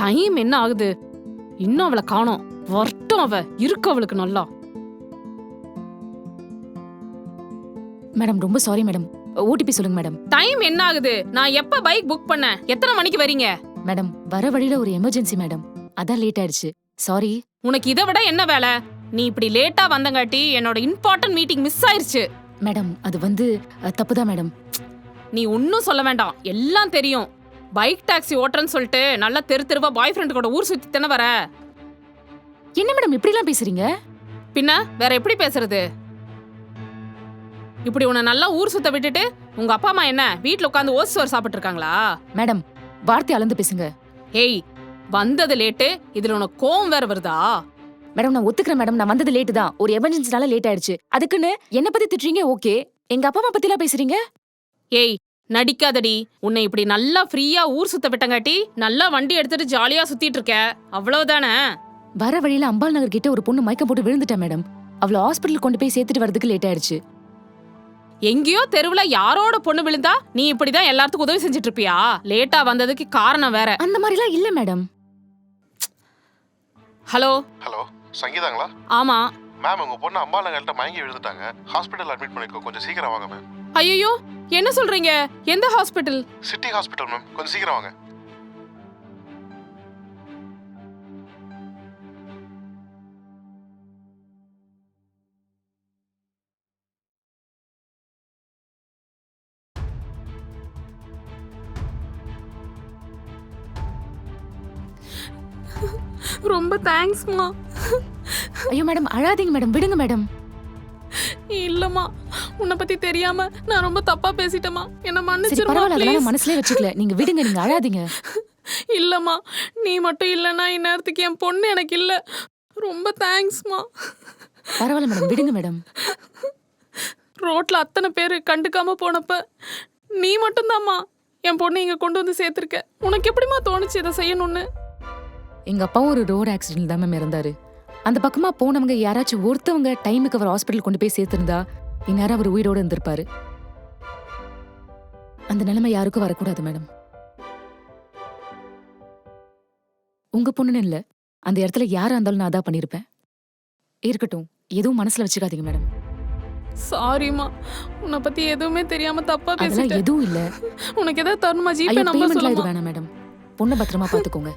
Time என்ன ஆகுது? இன்னும் அவளை காணோம். வரட்டும், அவ இருக்கு அவளுக்கு நல்லா. மேடம் ரொம்ப சாரி மேடம். ஓடிபி சொல்லுங்க மேடம். டைம் என்ன ஆகுது? நான் எப்ப பைக் புக் பண்ண? எத்தனை மணிக்கு வரீங்க? மேடம் வர வழியில ஒரு எமர்ஜென்சி மேடம், அதான் லேட் ஆயிடுச்சு. சாரி. உனக்கு இதை விட என்ன வேலை? நீ இப்படி லேட்டா வந்தங்காட்டி என்னோட இம்பார்ட்டன்ட் மீட்டிங் மிஸ் ஆயிருச்சு. மேடம் அது வந்து தப்புதான் மேடம். நீ ஒன்னும் சொல்ல வேண்டாம், எல்லாம் தெரியும். பைக் டாக்ஸி ஓட்டுறேன்னு சொல்லிட்டு நல்லா தெரு தெருவா பாய் ஃப்ரெண்டு கூட ஊர் சுத்தி தானே வர. என்ன மேடம் இப்படிலாம் பேசுறீங்க? பின்ன வேற எப்படி பேசுறது? இப்படி உன்னை நல்லா ஊர் சுத்த விட்டுட்டு உங்க அப்பா அம்மா என்ன வீட்டுல உட்காந்து ஓசி சோறு சாப்பிட்டு இருக்காங்களா? மேடம் வார்த்தை அளந்து பேசுங்க. ஏய், வந்தது லேட்டு, இதுல உனக்கு கோவம் வேற வருதா? மேடம் நான் ஒத்துக்கிறேன் மேடம், நான் வந்தது லேட்டு தான். ஒரு எமர்ஜென்சினால லேட் ஆயிடுச்சு. அதுக்குன்னு என்ன பத்தி திட்டுறீங்க? ஓகே, எங்க அப்பா அம்மா பத்திலாம் பேசுறீங்க? ஏய், நடிக்காதடி. உன்னை இப்படி நல்லா ஃப்ரீயா ஊர் சுத்த விட்டங்காட்டி நல்லா வண்டி எடுத்துட்டு ஜாலியா சுத்திட்டு இருக்க, அவ்வளவுதானே? வர வழியில அம்பாள் நகர் கிட்ட ஒரு பொண்ணு மயக்கம் போட்டு விழுந்துட்டா மேடம். அவளை ஹாஸ்பிட்டல் கொண்டு போய் சேர்த்துட்டு வரதுக்கு லேட் ஆயிடுச்சு. எங்கேயோ தெருவுல யாரோட பொண்ணு விழுந்தா நீ இப்படிதான் எல்லாத்துக்கும் உதவி செஞ்சுட்டு இருப்பியா? லேட்டா வந்ததுக்கு காரணம் வேற. அந்த மாதிரிலாம் இல்ல மேடம். Hello hello, சங்கீதாங்களா? ஆமா மேம், உங்க பொண்ணு அம்பாள் நகர்கிட்ட மயங்கி விழுந்துட்டாங்க. ஹாஸ்பிட்டல் அட்மிட் பண்ணிக்கோ, கொஞ்சம் சீக்கிரம் வாங்க மேம். ஐயோ, என்ன சொல்றீங்க? எந்த ஹாஸ்பிட்டல்? சிட்டி ஹாஸ்பிட்டல் மேம், கொஞ்சம் சீக்கிரம் வாங்க. ரொம்ப தேங்க்ஸ்மா. ஐயோ மேடம் அழாதீங்க மேடம், விடுங்க மேடம். இல்லம்மா, உன்னை பத்தி தெரியாம நான் ரொம்ப தப்பா பேசிட்டேமா, என்ன சரி மன்னிச்சிருமா பரவாயில்ல, அதெல்லாம் ப்ளீஸ். நான் மனசுலயே வச்சுக்கல. நீங்க விடுங்க, நீங்க அழாதீங்க. இல்லம்மா, நீ மட்டும் இல்லைன்னா இந்நேரத்துக்கு என் பொண்ணு எனக்கு இல்ல. ரொம்ப தேங்க்ஸ்மா. பரவாயில்ல மேடம், விடுங்க மேடம். ரோட்ல அத்தனை பேர் கண்டுக்காம போனப்ப நீ மட்டும்தாம்மா என் பொண்ணு இங்க கொண்டு வந்து சேர்த்திருக்க. உனக்கு எப்படிமா தோணுச்சு இதை செய்யணும்னு? எங்க அப்பாவும் ஒரு ரோடு ஆக்சிடென்ட்ல தான் மேம் இறந்தாரு. அந்த பக்கமா போனவங்க யாராச்சும் ஒருத்தவங்க டைமுக்கு அவர் ஹாஸ்பிட்டல் கொண்டு போய் சேர்த்திருந்தா இந்நேரம் அவர் உயிரோட இருந்திருப்பாரு. அந்த நிலைமை யாருக்கும் வரக்கூடாது மேடம். உங்க பொண்ணுன்னு இல்ல, அந்த இடத்துல யாரா இருந்தாலும் நான் அதான் பண்ணிருப்பேன். இருக்கட்டும், எதுவும் மனசுல வச்சுக்காதீங்க மேடம். சாரிம்மா, உன்னை பத்தி எதுவுமே தெரியாம தப்பா அதெல்லாம் பேசிட்டேன். எதுவும் இல்ல. உனக்கு ஏதாவது தரணுமா? ஜிபே ஐயோ நம்பர் பேமெண்ட்லாம் இது சொல்லுமா? வேணாம் மேடம். பொண்ணை பத்திரமா பாத்துக்கோங்க.